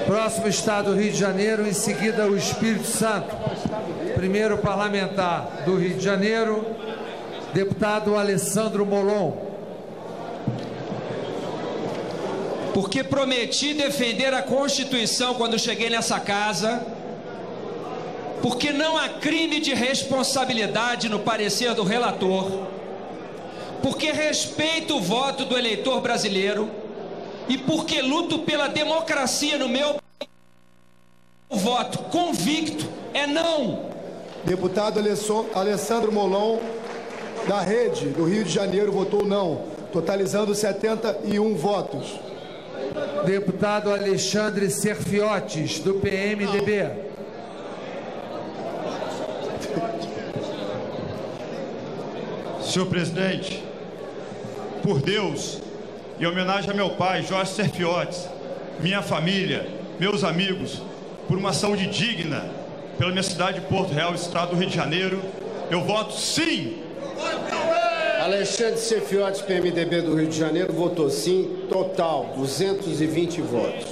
Próximo estado, Rio de Janeiro, em seguida o Espírito Santo. Primeiro parlamentar do Rio de Janeiro, deputado Alessandro Molon. Porque prometi defender a Constituição quando cheguei nessa casa, porque não há crime de responsabilidade no parecer do relator, porque respeito o voto do eleitor brasileiro e porque luto pela democracia no meu voto convicto é não. Deputado Alessandro Molon, da Rede do Rio de Janeiro, votou não, totalizando 71 votos. Deputado Alexandre Serfiotes, do PMDB. Senhor presidente, por Deus, em homenagem a meu pai, Jorge Serfiotes, minha família, meus amigos, por uma saúde digna, pela minha cidade de Porto Real, estado do Rio de Janeiro, eu voto sim. Alexandre Serfiotes, PMDB do Rio de Janeiro, votou sim, total 220 votos.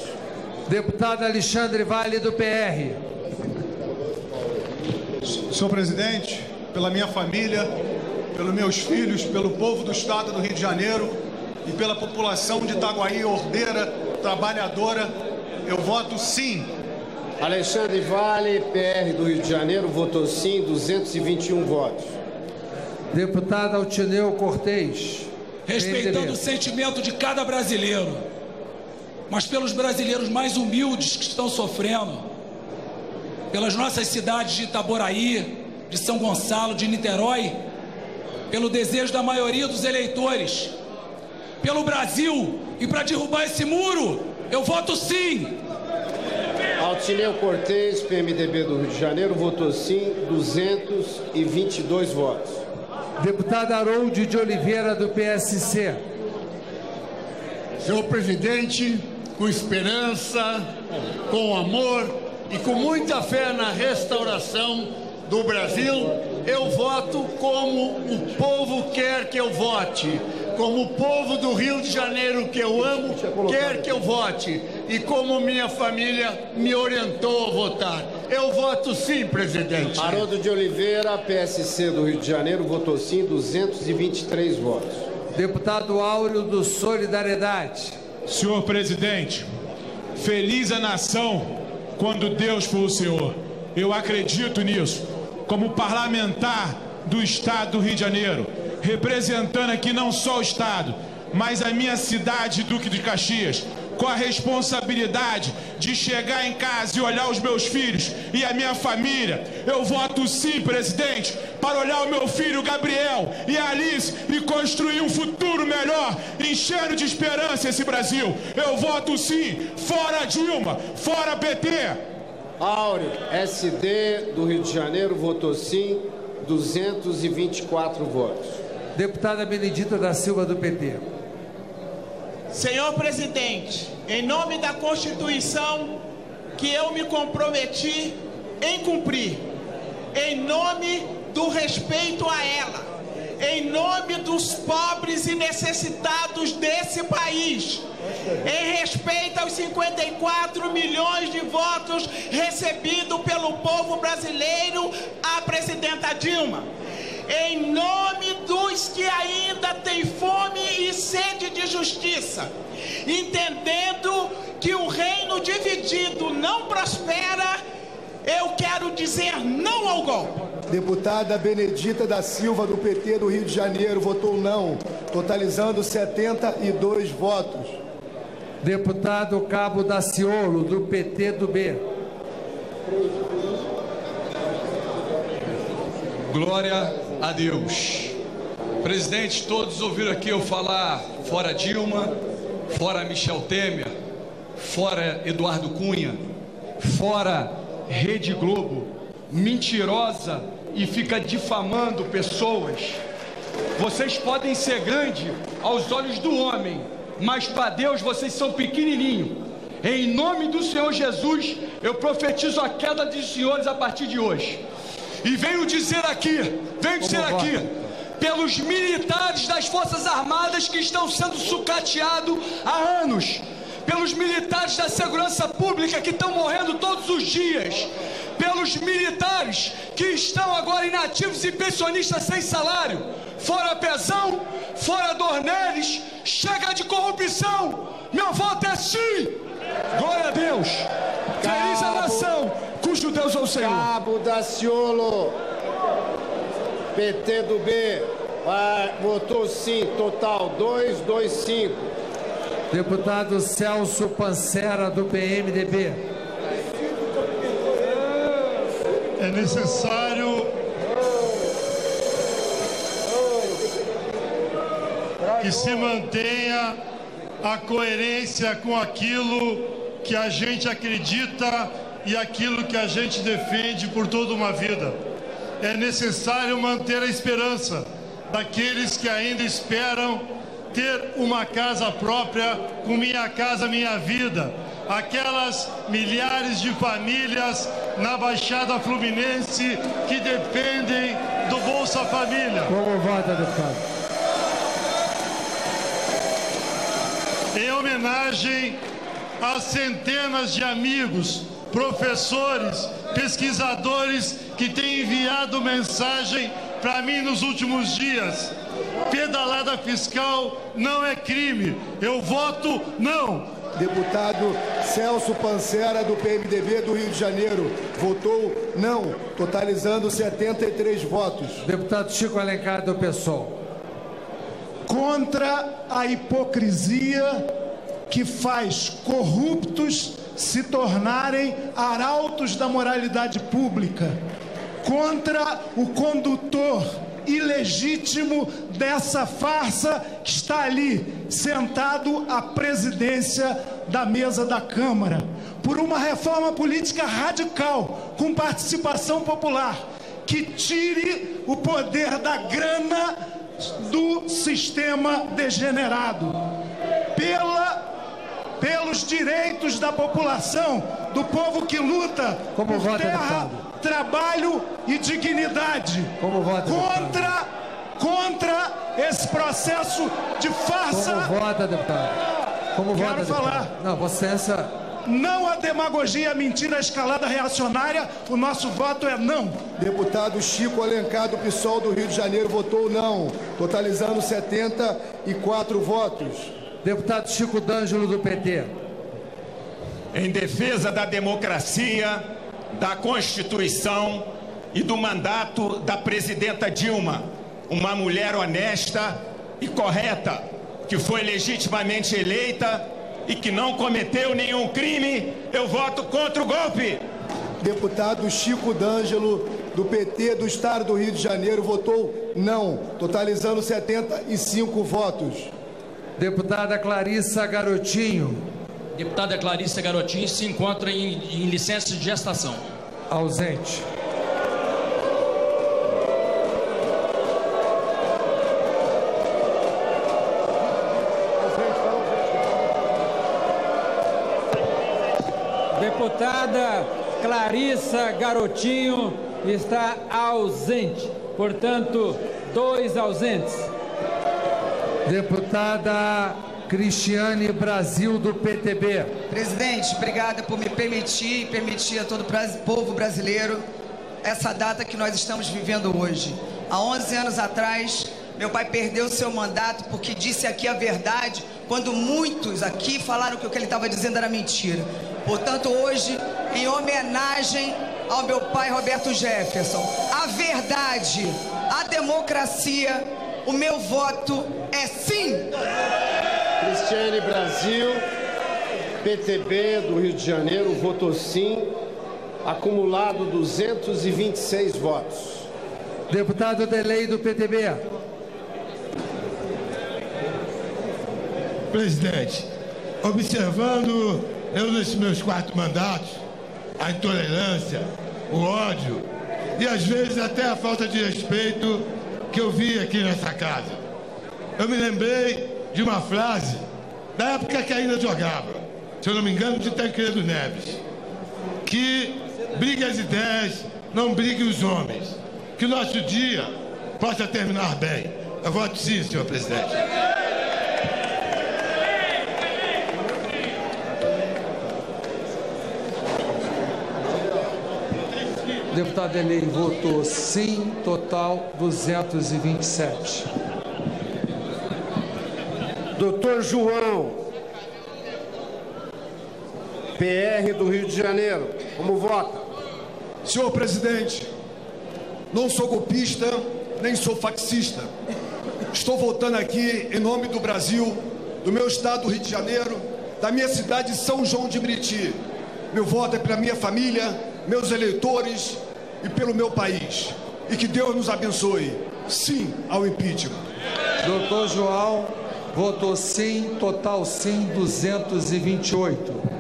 Deputado Alexandre Vale, do PR. Senhor presidente, pela minha família, pelos meus filhos, pelo povo do estado do Rio de Janeiro e pela população de Itaguaí, ordeira, trabalhadora, eu voto sim. Alexandre Vale, PR do Rio de Janeiro, votou sim, 221 votos. Deputado Altineu Cortez. Respeitando o sentimento de cada brasileiro, mas pelos brasileiros mais humildes que estão sofrendo, pelas nossas cidades de Itaboraí, de São Gonçalo, de Niterói, pelo desejo da maioria dos eleitores, pelo Brasil e para derrubar esse muro, eu voto sim. Altineu Cortez, PMDB do Rio de Janeiro, votou sim, 222 votos. Deputado Harold de Oliveira, do PSC. Senhor presidente, com esperança, com amor e com muita fé na restauração do Brasil, eu voto como o povo quer que eu vote, como o povo do Rio de Janeiro que eu amo quer que eu vote e como minha família me orientou a votar. Eu voto sim, presidente. Haroldo de Oliveira, PSC do Rio de Janeiro, votou sim, 223 votos. Deputado Áureo, do Solidariedade. Senhor presidente, feliz a nação quando Deus for o Senhor. Eu acredito nisso. Como parlamentar do estado do Rio de Janeiro, representando aqui não só o estado, mas a minha cidade, Duque de Caxias, com a responsabilidade de chegar em casa e olhar os meus filhos e a minha família, eu voto sim, presidente, para olhar o meu filho Gabriel e a Alice e construir um futuro melhor, enchendo de esperança esse Brasil. Eu voto sim, fora Dilma, fora PT. Áureo, SD do Rio de Janeiro, votou sim, 224 votos. Deputada Benedita da Silva, do PT. Senhor presidente, em nome da Constituição que eu me comprometi em cumprir, em nome do respeito a ela, em nome dos pobres e necessitados desse país, em respeito aos 54 milhões de votos recebidos pelo povo brasileiro à presidenta Dilma, em nome dos que ainda têm fome e sede de justiça, entendendo que o reino dividido não prospera, eu quero dizer não ao golpe. Deputada Benedita da Silva, do PT do Rio de Janeiro, votou não, totalizando 72 votos. Deputado Cabo Daciolo, do PT do B. Glória a Deus. Presidente, todos ouviram aqui eu falar fora Dilma, fora Michel Temer, fora Eduardo Cunha, fora Rede Globo, mentirosa e fica difamando pessoas. Vocês podem ser grandes aos olhos do homem, mas para Deus vocês são pequenininhos. Em nome do Senhor Jesus, eu profetizo a queda dos senhores a partir de hoje. E venho dizer aqui, pelos militares das Forças Armadas que estão sendo sucateados há anos, pelos militares da segurança pública que estão morrendo todos os dias, pelos militares que estão agora inativos e pensionistas sem salário, fora Pezão, fora Dornelles, chega de corrupção. Meu voto é sim. Glória a Deus. Feliz a nação cujo Deus é o Senhor. Cabo Daciolo, PT do B, votou sim, total 225. Deputado Celso Pancera, do PMDB. É necessário que se mantenha a coerência com aquilo que a gente acredita e aquilo que a gente defende por toda uma vida. É necessário manter a esperança daqueles que ainda esperam ter uma casa própria, com Minha Casa Minha Vida. Aquelas milhares de famílias na Baixada Fluminense que dependem do Bolsa Família. Como vota, deputado? Em homenagem às centenas de amigos, professores, pesquisadores que têm enviado mensagem para mim nos últimos dias. Pedalada fiscal não é crime. Eu voto não. Deputado Celso Pancera, do PMDB do Rio de Janeiro, votou não, totalizando 73 votos. Deputado Chico Alencar, do PSOL. Contra a hipocrisia que faz corruptos se tornarem arautos da moralidade pública. Contra o condutor ilegítimo dessa farsa que está ali, sentado à presidência da mesa da Câmara, por uma reforma política radical, com participação popular, que tire o poder da grana do sistema degenerado, pelos direitos da população, do povo que luta por terra, trabalho e dignidade. Como vota, contra esse processo de farsa. Como vota, deputado? Como vota, Quero deputado? falar. Não, licença. Não a demagogia, a mentira, a escalada reacionária. O nosso voto é não. Deputado Chico Alencar, do PSOL do Rio de Janeiro, votou não, totalizando 74 votos. Deputado Chico D'Angelo, do PT. Em defesa da democracia, da Constituição e do mandato da presidenta Dilma, uma mulher honesta e correta, que foi legitimamente eleita e que não cometeu nenhum crime, eu voto contra o golpe. Deputado Chico D'Angelo, do PT do Estado do Rio de Janeiro, votou não, totalizando 75 votos. Deputada Clarissa Garotinho. Deputada Clarissa Garotinho se encontra em licença de gestação. Ausente. Deputada Clarissa Garotinho está ausente. Portanto, 2 ausentes. Deputada Cristiane Brasil, do PTB. Presidente, obrigada por me permitir a todo o povo brasileiro essa data que nós estamos vivendo hoje. Há 11 anos atrás, meu pai perdeu seu mandato porque disse aqui a verdade, quando muitos aqui falaram que o que ele estava dizendo era mentira. Portanto, hoje, em homenagem ao meu pai Roberto Jefferson, a verdade, a democracia, o meu voto é sim. Cristiane Brasil, PTB do Rio de Janeiro, votou sim, acumulado 226 votos. Deputado Delei, do PTB. Presidente, observando eu nesses meus 4 mandatos, a intolerância, o ódio e às vezes até a falta de respeito que eu vi aqui nessa casa, eu me lembrei de uma frase da época que ainda jogava, se eu não me engano, de Tancredo Neves, que brigue as ideias, não brigue os homens. Que o nosso dia possa terminar bem. Eu voto sim, senhor presidente. O deputado Elei votou sim, total 227. Doutor João, PR do Rio de Janeiro, como vota? Senhor presidente, não sou golpista, nem sou fascista. Estou votando aqui em nome do Brasil, do meu estado do Rio de Janeiro, da minha cidade de São João de Meriti. Meu voto é pela minha família, meus eleitores e pelo meu país. E que Deus nos abençoe. Sim ao impeachment. Doutor João votou sim, total sim, 228.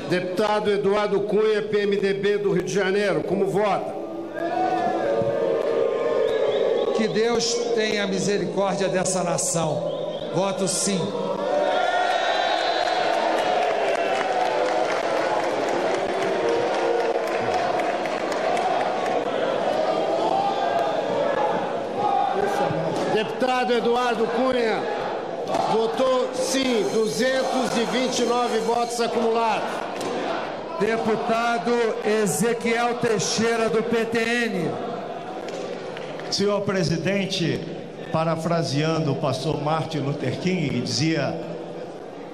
Deputado Eduardo Cunha, PMDB do Rio de Janeiro, como vota? Que Deus tenha misericórdia dessa nação. Voto sim. Deputado Eduardo Cunha, votou sim, 229 votos acumulados. Deputado Ezequiel Teixeira, do PTN. Senhor presidente, parafraseando o pastor Martin Luther King, que dizia: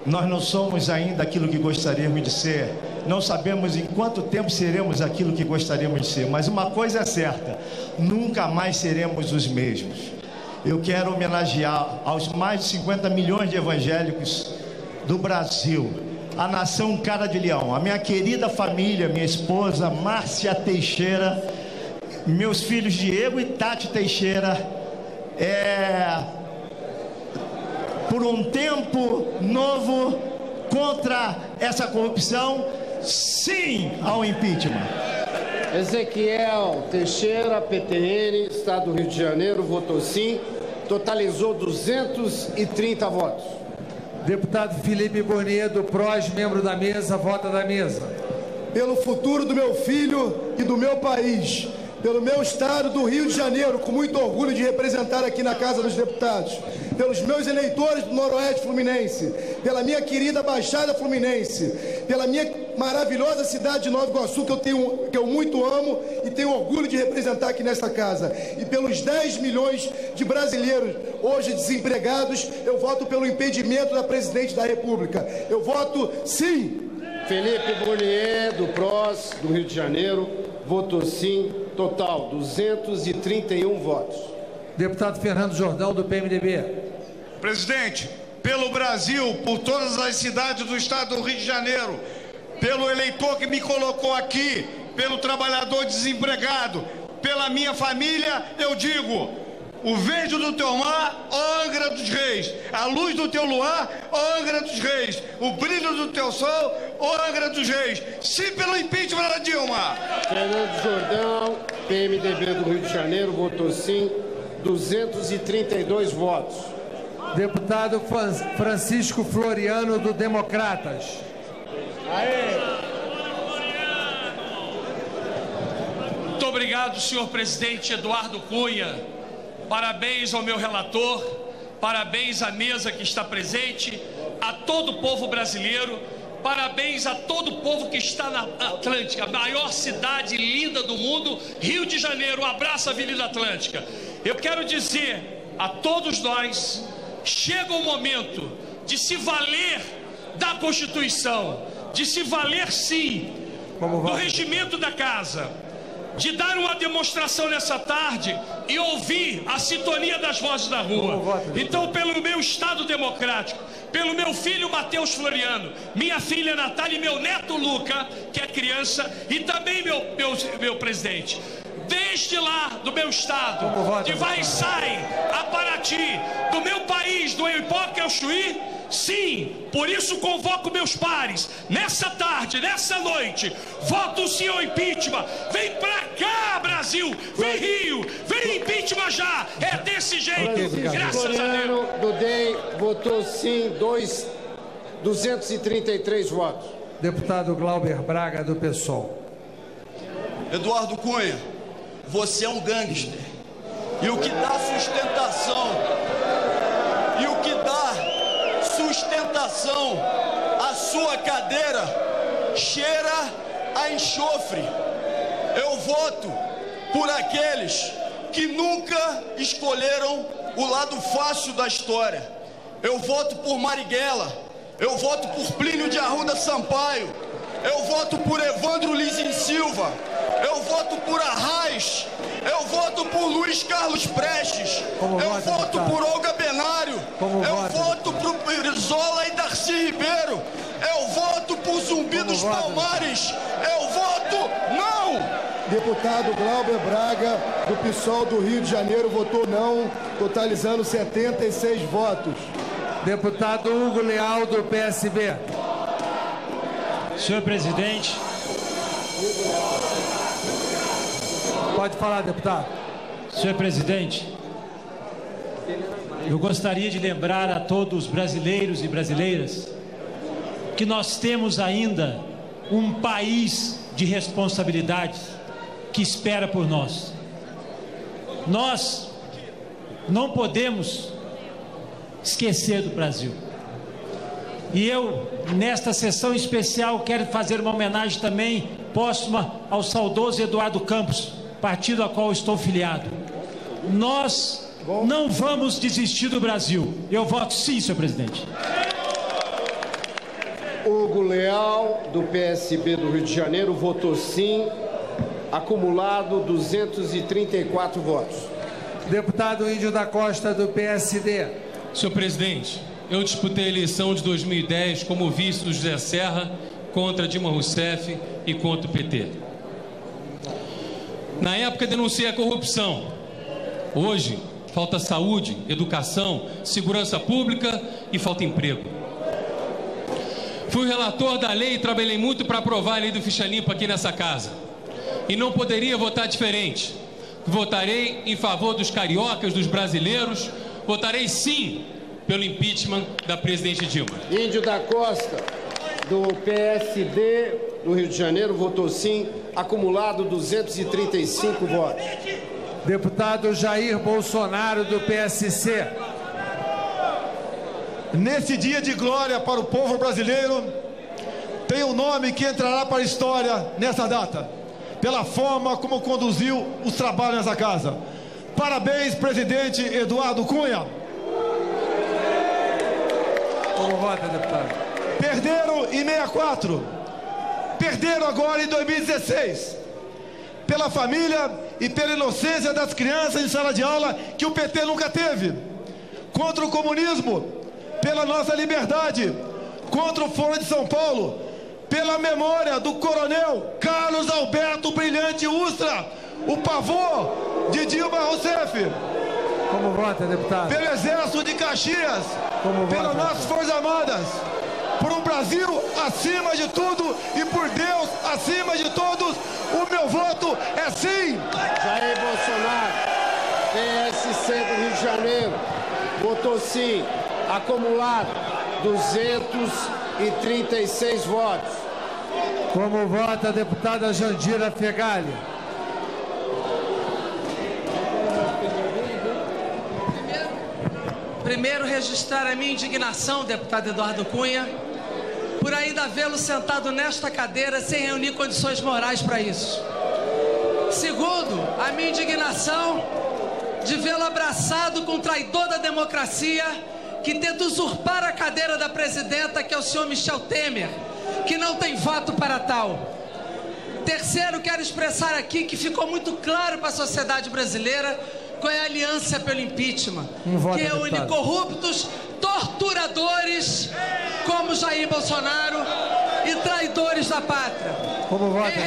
nós não somos ainda aquilo que gostaríamos de ser, não sabemos em quanto tempo seremos aquilo que gostaríamos de ser, mas uma coisa é certa, nunca mais seremos os mesmos. Eu quero homenagear aos mais de 50 milhões de evangélicos do Brasil, a nação cara de leão, a minha querida família, minha esposa Márcia Teixeira, meus filhos Diego e Tati Teixeira, por um tempo novo contra essa corrupção, sim ao impeachment. Ezequiel Teixeira, PTN, Estado do Rio de Janeiro, votou sim, totalizou 230 votos. Deputado Felipe Bonier, do PROS, membro da mesa, vota da mesa. Pelo futuro do meu filho e do meu país, pelo meu estado do Rio de Janeiro, com muito orgulho de representar aqui na Casa dos Deputados, pelos meus eleitores do Noroeste Fluminense, pela minha querida Baixada Fluminense, pela minha maravilhosa cidade de Nova Iguaçu, que eu muito amo e tenho orgulho de representar aqui nesta casa, e pelos 10 milhões de brasileiros hoje desempregados, eu voto pelo impedimento da Presidente da República. Eu voto sim. Felipe Bonier, do PROS, do Rio de Janeiro, votou sim, total 231 votos. Deputado Fernando Jordão, do PMDB. Presidente, pelo Brasil, por todas as cidades do estado do Rio de Janeiro, pelo eleitor que me colocou aqui, pelo trabalhador desempregado, pela minha família, eu digo: o verde do teu mar, ó Angra dos Reis, a luz do teu luar, ó Angra dos Reis, o brilho do teu sol, ó Angra dos Reis. Sim pelo impeachment da Dilma. Fernando Jordão, PMDB do Rio de Janeiro, votou sim, 232 votos. Deputado Francisco Floriano, do Democratas. Muito obrigado, senhor presidente Eduardo Cunha. Parabéns ao meu relator, parabéns à mesa que está presente, a todo o povo brasileiro, parabéns a todo o povo que está na Atlântica, a maior cidade linda do mundo, Rio de Janeiro. Um abraço à Avenida Atlântica. Eu quero dizer a todos nós: chega o momento de se valer da Constituição, de se valer sim do regimento da casa, de dar uma demonstração nessa tarde e ouvir a sintonia das vozes da rua. Então, pelo meu Estado democrático, pelo meu filho Matheus Floriano, minha filha Natália e meu neto Luca, que é criança, e também meu presidente, desde lá do meu estado, de Vai-Sai a Paraty, do meu país, do Oiapoque ao Chuí, sim, por isso convoco meus pares, nessa tarde, nessa noite, voto sim ao impeachment. Vem pra cá, Brasil, vem Rio, vem impeachment já, é desse jeito, graças a Deus. Do DEM votou sim, 233 votos. Deputado Glauber Braga, do PSOL. Eduardo Cunha, você é um gangster, e o que dá sustentação à sua cadeira cheira a enxofre. Eu voto por aqueles que nunca escolheram o lado fácil da história. Eu voto por Marighella, eu voto por Plínio de Arruda Sampaio, eu voto por Evandro Lizin Silva, eu voto por Arraes, eu voto por Luiz Carlos Prestes, eu voto por Olga Benário, eu voto por Zola e Darcy Ribeiro, eu voto por Zumbi dos Palmares, eu voto não! Deputado Glauber Braga, do PSOL do Rio de Janeiro, votou não, totalizando 76 votos. Deputado Hugo Leal, do PSB. Senhor presidente. Pode falar, deputado. Senhor presidente, eu gostaria de lembrar a todos os brasileiros e brasileiras que nós temos ainda um país de responsabilidades que espera por nós. Nós não podemos esquecer do Brasil. E eu, nesta sessão especial, quero fazer uma homenagem também póstuma ao saudoso Eduardo Campos, partido a qual estou filiado. Nós não vamos desistir do Brasil. Eu voto sim, senhor presidente. Hugo Leal, do PSB do Rio de Janeiro, votou sim. Acumulado 234 votos. Deputado Índio da Costa, do PSD. Senhor presidente, eu disputei a eleição de 2010 como vice do José Serra contra Dilma Rousseff e contra o PT. Na época denunciei a corrupção. Hoje falta saúde, educação, segurança pública e falta emprego. Fui relator da lei e trabalhei muito para aprovar a lei do ficha limpa aqui nessa casa. E não poderia votar diferente. Votarei em favor dos cariocas, dos brasileiros. Votarei sim pelo impeachment da presidente Dilma. Índio da Costa, do PSD do Rio de Janeiro, votou sim. Acumulado 235 votos. Deputado Jair Bolsonaro, do PSC. Nesse dia de glória para o povo brasileiro, tem um nome que entrará para a história nessa data, pela forma como conduziu os trabalhos nessa casa. Parabéns, presidente Eduardo Cunha. Como vota, deputado? Perderam em 64, perderam agora em 2016, pela família e pela inocência das crianças em sala de aula que o PT nunca teve, contra o comunismo, pela nossa liberdade, contra o Foro de São Paulo, pela memória do coronel Carlos Alberto Brilhante Ustra, o pavô de Dilma Rousseff. Como vota, deputado? Pelo Exército de Caxias, pelas nossas Forças Armadas, por um Brasil acima de tudo e por Deus acima de todos, o meu voto é sim. Jair Bolsonaro, PSC do Rio de Janeiro, votou sim. Acumulado 236 votos. Como vota a deputada Jandira Fegali? Primeiro, registrar a minha indignação, deputado Eduardo Cunha, por ainda vê-lo sentado nesta cadeira sem reunir condições morais para isso. Segundo, a minha indignação de vê-lo abraçado com um traidor da democracia que tenta usurpar a cadeira da presidenta, que é o senhor Michel Temer, que não tem voto para tal. Terceiro, quero expressar aqui que ficou muito claro para a sociedade brasileira qual é a aliança pelo impeachment, que reúne corruptos, torturadores, como Jair Bolsonaro, e traidores da pátria. Em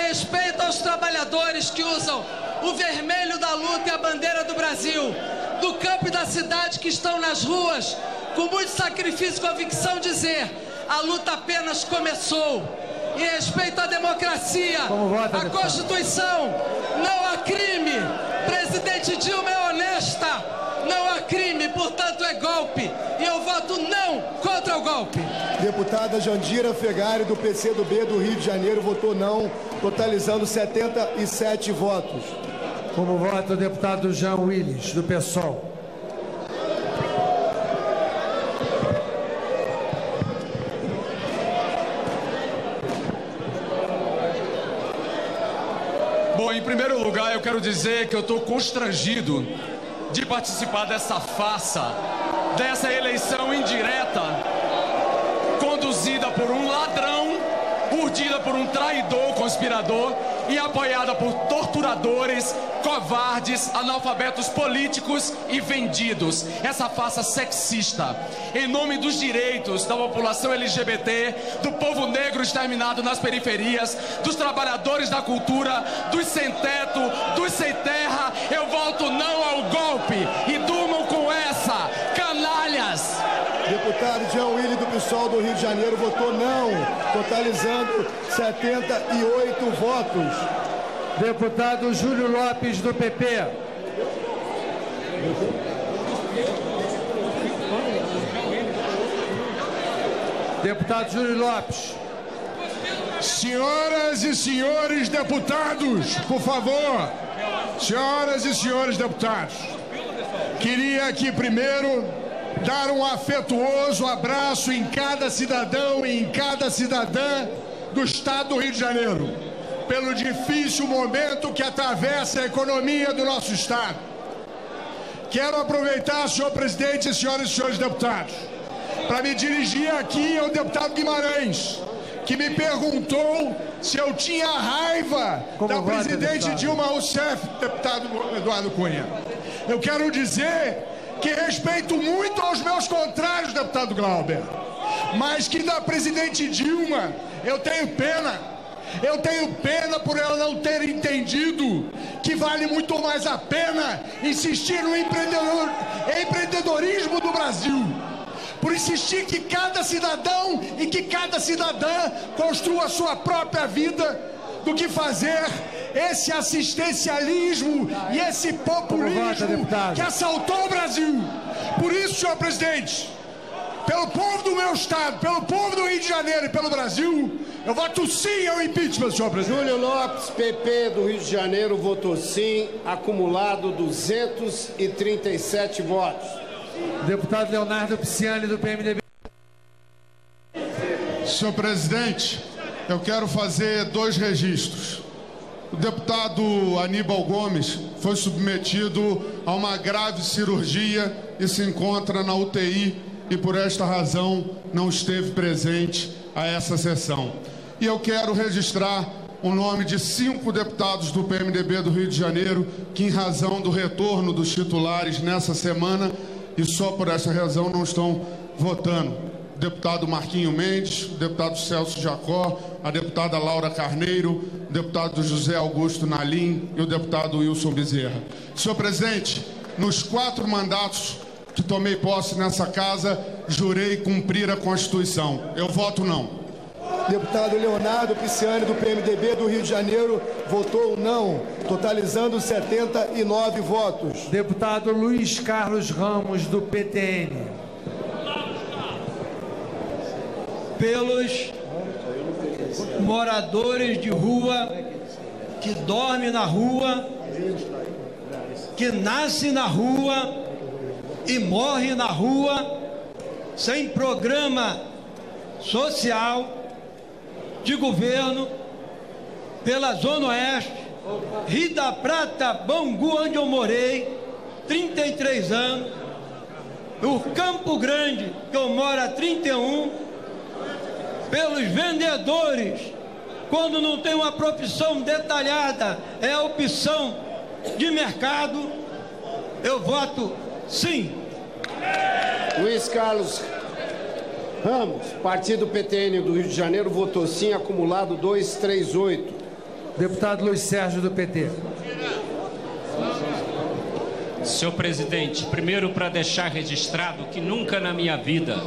respeito aos trabalhadores que usam o vermelho da luta e a bandeira do Brasil, do campo e da cidade, que estão nas ruas, com muito sacrifício e convicção, dizer: a luta apenas começou. Em respeito à democracia, à Constituição, não há crime. Presidente Dilma é honesta, não há crime, portanto é golpe. E eu voto não contra o golpe. Deputada Jandira Fegali, do PCdoB do Rio de Janeiro, votou não, totalizando 77 votos. Como vota o deputado Jean Willis, do PSOL? Em primeiro lugar, eu quero dizer que eu estou constrangido de participar dessa farsa, dessa eleição indireta, conduzida por um ladrão, urdida por um traidor, conspirador e apoiada por torturadores, covardes, analfabetos políticos e vendidos. Essa farsa sexista, em nome dos direitos da população LGBT, do povo negro exterminado nas periferias, dos trabalhadores da cultura, dos sem teto, dos sem terra, eu voto não ao golpe e durmam com essa, canalhas! Deputado Jean Willy do PSOL do Rio de Janeiro votou não, totalizando 78 votos. Deputado Júlio Lopes do PP. Deputado Júlio Lopes. Senhoras e senhores deputados, por favor. Senhoras e senhores deputados, queria aqui primeiro dar um afetuoso abraço em cada cidadão e em cada cidadã do Estado do Rio de Janeiro, pelo difícil momento que atravessa a economia do nosso Estado. Quero aproveitar, senhor presidente e senhoras e senhores deputados, para me dirigir aqui ao deputado Guimarães, que me perguntou se eu tinha raiva da presidente Dilma Rousseff, deputado Eduardo Cunha. Eu quero dizer que respeito muito aos meus contrários, deputado Glauber, mas que da presidente Dilma eu tenho pena. Eu tenho pena por ela não ter entendido que vale muito mais a pena insistir no empreendedorismo do Brasil, por insistir que cada cidadão e que cada cidadã construa a sua própria vida, do que fazer esse assistencialismo e esse populismo que assaltou o Brasil. Por isso, senhor presidente, pelo povo do meu estado, pelo povo do Rio de Janeiro e pelo Brasil, eu voto sim ao impeachment, senhor presidente. Júlio Lopes, PP do Rio de Janeiro, votou sim, acumulado 237 votos. Deputado Leonardo Pisciani do PMDB. Senhor presidente, eu quero fazer 2 registros. O deputado Aníbal Gomes foi submetido a uma grave cirurgia e se encontra na UTI e por esta razão não esteve presente a essa sessão. E eu quero registrar o nome de 5 deputados do PMDB do Rio de Janeiro que, em razão do retorno dos titulares nessa semana e só por essa razão, não estão votando. O deputado Marquinho Mendes, o deputado Celso Jacó, a deputada Laura Carneiro, o deputado José Augusto Nalim e o deputado Wilson Bezerra. Senhor presidente, nos 4 mandatos que tomei posse nessa casa, jurei cumprir a Constituição. Eu voto não. Deputado Leonardo Pisciani do PMDB do Rio de Janeiro votou não, totalizando 79 votos. Deputado Luiz Carlos Ramos do PTN. Pelos moradores de rua que dormem na rua, que nascem na rua e morrem na rua, sem programa social de governo, pela Zona Oeste, Rio da Prata, Bangu, onde eu morei, 33 anos, o Campo Grande, que eu moro há 31, pelos vendedores, quando não tem uma profissão detalhada, é a opção de mercado, eu voto sim. Luiz Carlos Ramos, partido PTN do Rio de Janeiro, votou sim, acumulado 238. Deputado Luiz Sérgio do PT. Senhor presidente, primeiro para deixar registrado que nunca na minha vida,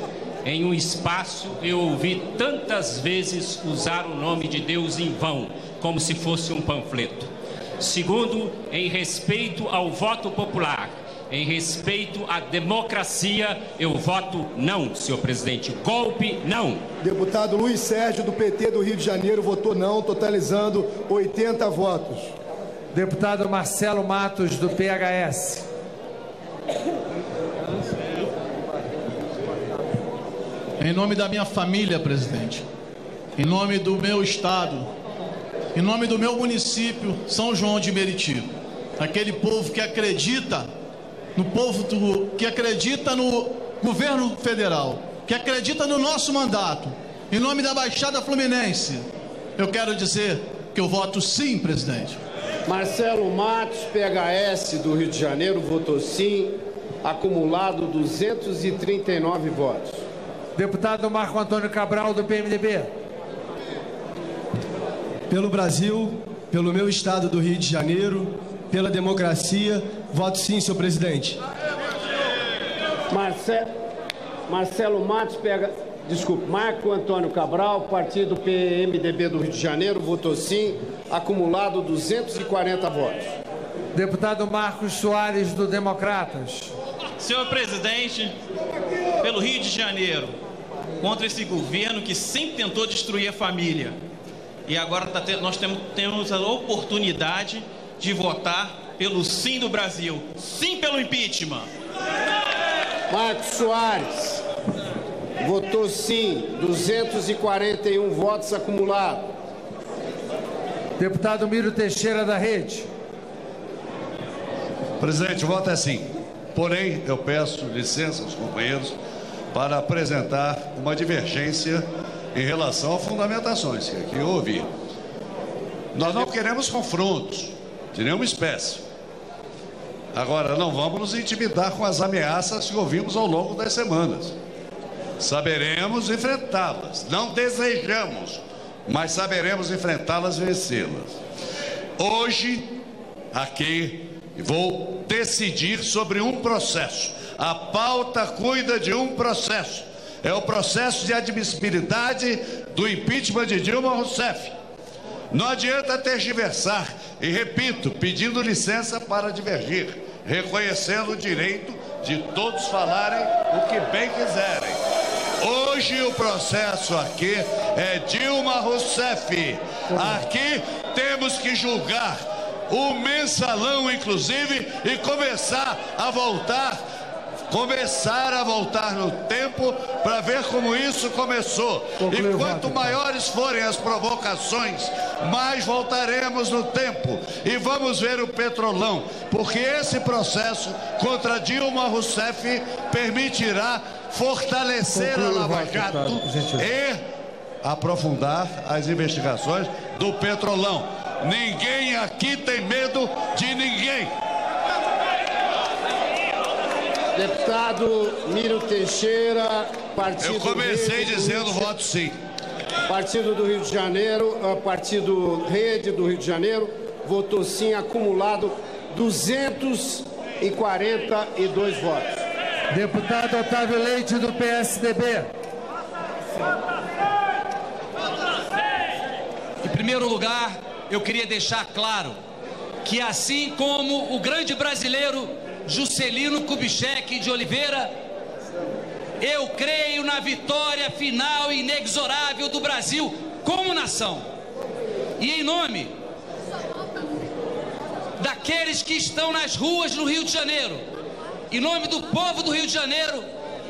em um espaço, eu ouvi tantas vezes usar o nome de Deus em vão, como se fosse um panfleto. Segundo, em respeito ao voto popular, em respeito à democracia, eu voto não, senhor presidente. Golpe, não. Deputado Luiz Sérgio, do PT do Rio de Janeiro, votou não, totalizando 80 votos. Deputado Marcelo Matos, do PHS. Em nome da minha família, presidente, em nome do meu estado, em nome do meu município, São João de Meriti, aquele povo que acredita que acredita no governo federal, que acredita no nosso mandato, em nome da Baixada Fluminense, eu quero dizer que eu voto sim, presidente. Marcelo Matos, PHS do Rio de Janeiro, votou sim, acumulado 239 votos. Deputado Marco Antônio Cabral, do PMDB. Pelo Brasil, pelo meu estado do Rio de Janeiro, pela democracia, voto sim, senhor presidente. Marcelo Matos, Marco Antônio Cabral, partido PMDB do Rio de Janeiro, votou sim, acumulado 240 votos. Deputado Marcos Soares, do Democratas. Senhor presidente, pelo Rio de Janeiro, contra esse governo que sempre tentou destruir a família. E agora nós temos a oportunidade de votar pelo sim do Brasil. Sim pelo impeachment. Marcos Soares votou sim, 241 votos acumulados. Deputado Miro Teixeira, da Rede. Presidente, o voto é sim. Porém, eu peço licença aos companheiros para apresentar uma divergência em relação a fundamentações que aqui eu ouvi. Nós não queremos confrontos de nenhuma espécie. Agora, não vamos nos intimidar com as ameaças que ouvimos ao longo das semanas. Saberemos enfrentá-las. Não desejamos, mas saberemos enfrentá-las e vencê-las. Hoje, aqui, vou decidir sobre um processo. A pauta cuida de um processo. É o processo de admissibilidade do impeachment de Dilma Rousseff. Não adianta tergiversar, e repito, pedindo licença para divergir, reconhecendo o direito de todos falarem o que bem quiserem. Hoje o processo aqui é Dilma Rousseff. Aqui temos que julgar o mensalão, inclusive, e começar a voltar no tempo para ver como isso começou. E quanto maiores forem as provocações, mais voltaremos no tempo. E vamos ver o Petrolão, porque esse processo contra Dilma Rousseff permitirá fortalecer a Lava Jato e aprofundar as investigações do Petrolão. Ninguém aqui tem medo de ninguém. Deputado Miro Teixeira, partido... Eu comecei dizendo voto sim. Partido do Rio de Janeiro, partido Rede do Rio de Janeiro, votou sim, acumulado 242 votos. Deputado Otávio Leite, do PSDB. Em primeiro lugar, eu queria deixar claro que, assim como o grande brasileiro Juscelino Kubitschek de Oliveira, eu creio na vitória final e inexorável do Brasil como nação. E em nome daqueles que estão nas ruas no Rio de Janeiro, em nome do povo do Rio de Janeiro,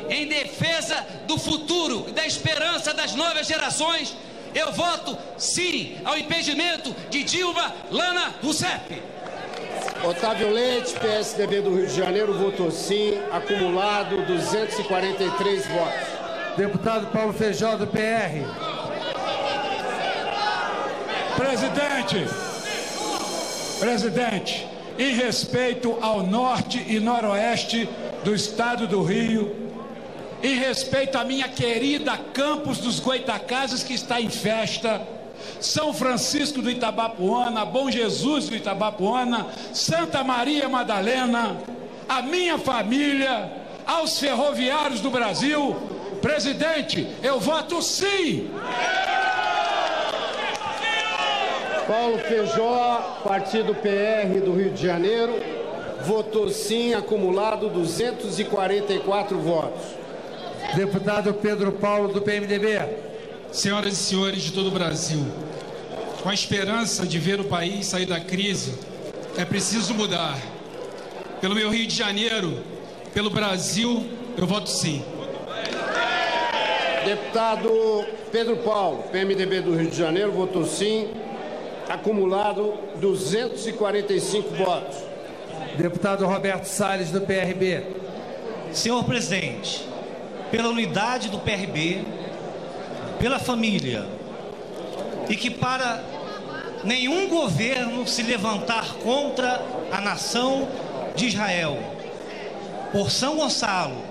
em defesa do futuro e da esperança das novas gerações, eu voto sim ao impedimento de Dilma Lana Rousseff. Otávio Leite, PSDB do Rio de Janeiro, votou sim, acumulado 243 votos. Deputado Paulo Feijó, do PR. Presidente, em respeito ao norte e noroeste do estado do Rio, em respeito à minha querida Campos dos Goitacazes, que está em festa, São Francisco do Itabapuana, Bom Jesus do Itabapuana, Santa Maria Madalena, a minha família, aos ferroviários do Brasil, presidente, eu voto sim! Paulo Feijó, partido PR do Rio de Janeiro, votou sim, acumulado 244 votos. Deputado Pedro Paulo, do PMDB. Senhoras e senhores de todo o Brasil, com a esperança de ver o país sair da crise, é preciso mudar. Pelo meu Rio de Janeiro, pelo Brasil, eu voto sim. Deputado Pedro Paulo, PMDB do Rio de Janeiro, votou sim, Acumulado 245 votos. Deputado Roberto Salles, do PRB. Senhor presidente, pela unidade do PRB, pela família, e que para nenhum governo se levantar contra a nação de Israel, por São Gonçalo,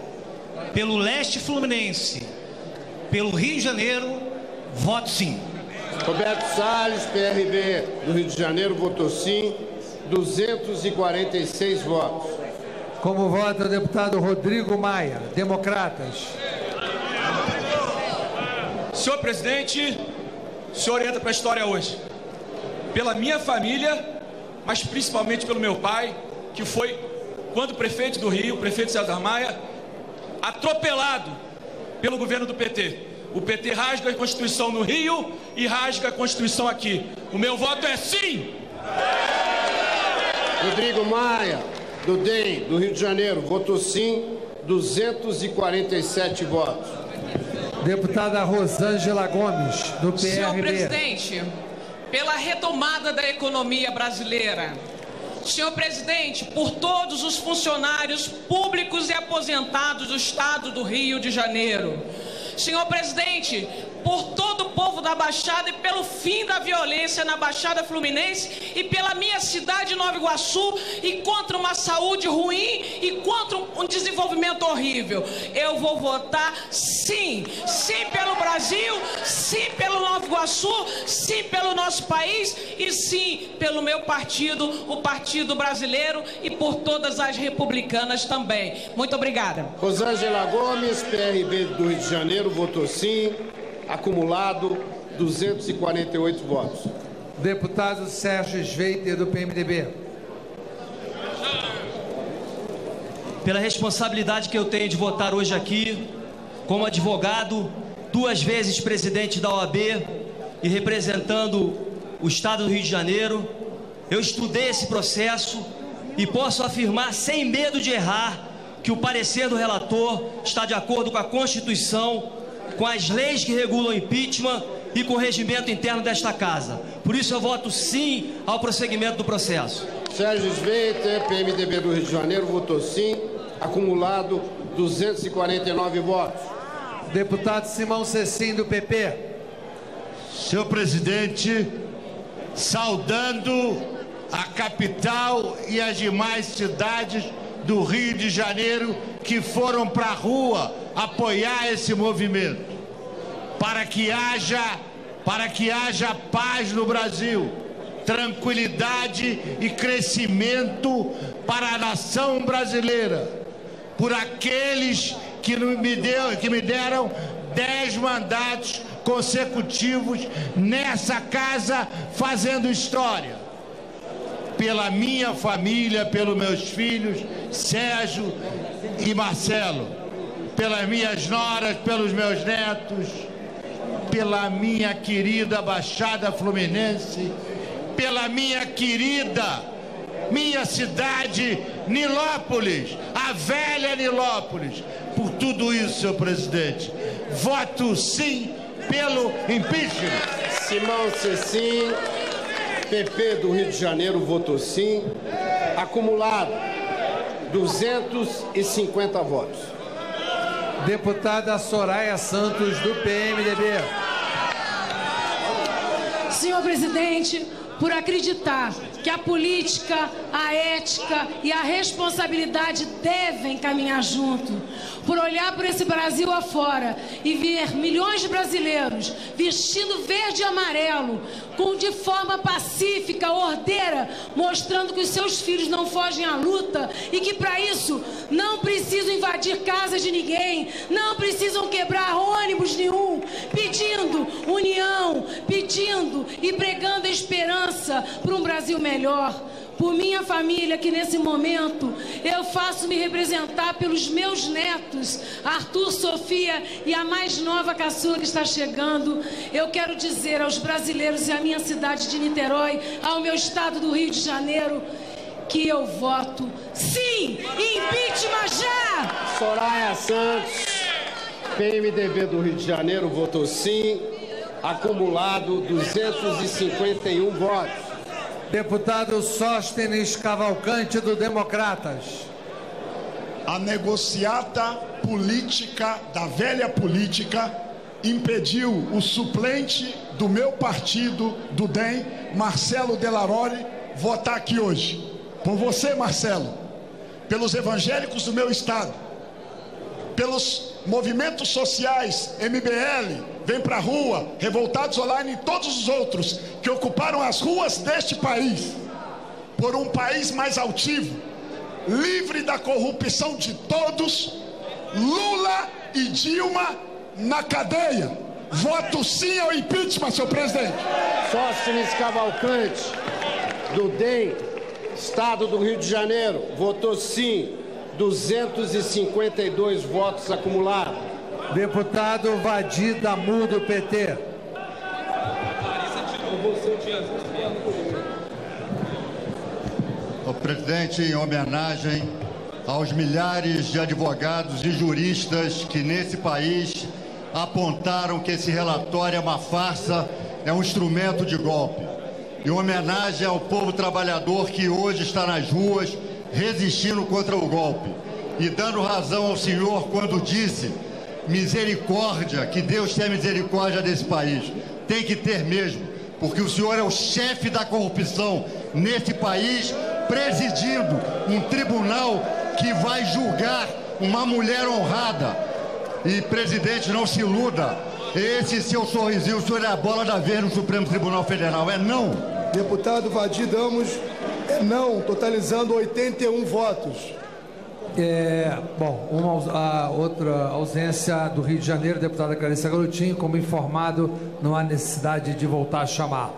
pelo leste fluminense, pelo Rio de Janeiro, voto sim. Roberto Salles, PRB do Rio de Janeiro, votou sim, 246 votos. Como vota o deputado Rodrigo Maia, Democratas. Senhor presidente, o senhor entra para a história hoje. Pela minha família, mas principalmente pelo meu pai, que foi, quando prefeito do Rio, prefeito César Maia, atropelado pelo governo do PT. O PT rasga a Constituição no Rio e rasga a Constituição aqui. O meu voto é sim! Rodrigo Maia, do DEM, do Rio de Janeiro, votou sim, 247 votos. Deputada Rosângela Gomes, do PRB. Senhor presidente, pela retomada da economia brasileira. Senhor presidente, por todos os funcionários públicos e aposentados do Estado do Rio de Janeiro. Senhor presidente, por todo o povo da Baixada e pelo fim da violência na Baixada Fluminense e pela minha cidade, Nova Iguaçu, e contra uma saúde ruim e contra um desenvolvimento horrível. Eu vou votar sim, sim pelo Brasil, sim pelo Nova Iguaçu, sim pelo nosso país e sim pelo meu partido, o Partido Brasileiro, e por todas as republicanas também. Muito obrigada. Rosângela Gomes, PRB do Rio de Janeiro, votou sim. Acumulado 248 votos. Deputado Sérgio Sveiter, do PMDB. Pela responsabilidade que eu tenho de votar hoje aqui, como advogado, 2 vezes presidente da OAB e representando o Estado do Rio de Janeiro, eu estudei esse processo e posso afirmar sem medo de errar que o parecer do relator está de acordo com a Constituição, com as leis que regulam o impeachment e com o regimento interno desta casa. Por isso eu voto sim ao prosseguimento do processo. Sérgio Sveiter, PMDB do Rio de Janeiro, votou sim. Acumulado 249 votos. Deputado Simão Cecim, do PP. Senhor presidente, saudando a capital e as demais cidades do Rio de Janeiro que foram para a rua apoiar esse movimento, para que haja paz no Brasil, tranquilidade e crescimento para a nação brasileira, por aqueles que me deram 10 mandatos consecutivos nessa casa fazendo história. Pela minha família, pelos meus filhos, Sérgio e Marcelo, pelas minhas noras, pelos meus netos, pela minha querida Baixada Fluminense, pela minha cidade, Nilópolis, a velha Nilópolis. Por tudo isso, senhor presidente, voto sim pelo impeachment. Simão Cecim, PP do Rio de Janeiro, votou sim. Acumulado 250 votos. Deputada Soraya Santos, do PMDB. Senhor presidente, por acreditar que a política, a ética e a responsabilidade devem caminhar junto, por olhar por esse Brasil afora e ver milhões de brasileiros vestindo verde e amarelo, de forma pacífica, ordeira, mostrando que os seus filhos não fogem à luta e que para isso não precisam invadir casas de ninguém, não precisam quebrar ônibus nenhum, pedindo união, pedindo e pregando a esperança para um Brasil melhor. Por minha família, que nesse momento eu faço-me representar pelos meus netos, Arthur, Sofia e a mais nova caçula que está chegando, eu quero dizer aos brasileiros e à minha cidade de Niterói, ao meu estado do Rio de Janeiro, que eu voto sim, impeachment já! Soraya Santos, PMDB do Rio de Janeiro, votou sim. acumulado 251 votos. Deputado Sóstenes Cavalcante, do Democratas. A negociata política da velha política impediu o suplente do meu partido, do DEM, Marcelo Delarore, votar aqui hoje. Por você, Marcelo, pelos evangélicos do meu estado, pelos movimentos sociais, MBL, Vem Pra Rua, Revoltados Online e todos os outros que ocuparam as ruas deste país, por um país mais altivo, livre da corrupção de todos, Lula e Dilma na cadeia. Voto sim ao impeachment, senhor presidente. Sóstenes Cavalcante, do DEM, Estado do Rio de Janeiro, votou sim, 252 votos acumulados. Deputado Vadir Damu, do PT. O presidente, em homenagem aos milhares de advogados e juristas que nesse país apontaram que esse relatório é uma farsa, é um instrumento de golpe. Em homenagem ao povo trabalhador que hoje está nas ruas resistindo contra o golpe. E dando razão ao senhor quando disse misericórdia, que Deus tenha misericórdia desse país. Tem que ter mesmo, porque o senhor é o chefe da corrupção nesse país, presidindo um tribunal que vai julgar uma mulher honrada. E, presidente, não se iluda, esse seu sorrisinho, o senhor é a bola da vez no Supremo Tribunal Federal, é não. Deputado Vadir Damu, é não, totalizando 81 votos. A outra ausência do Rio de Janeiro, deputada Clarissa Garotinho, como informado, não há necessidade de voltar a chamar.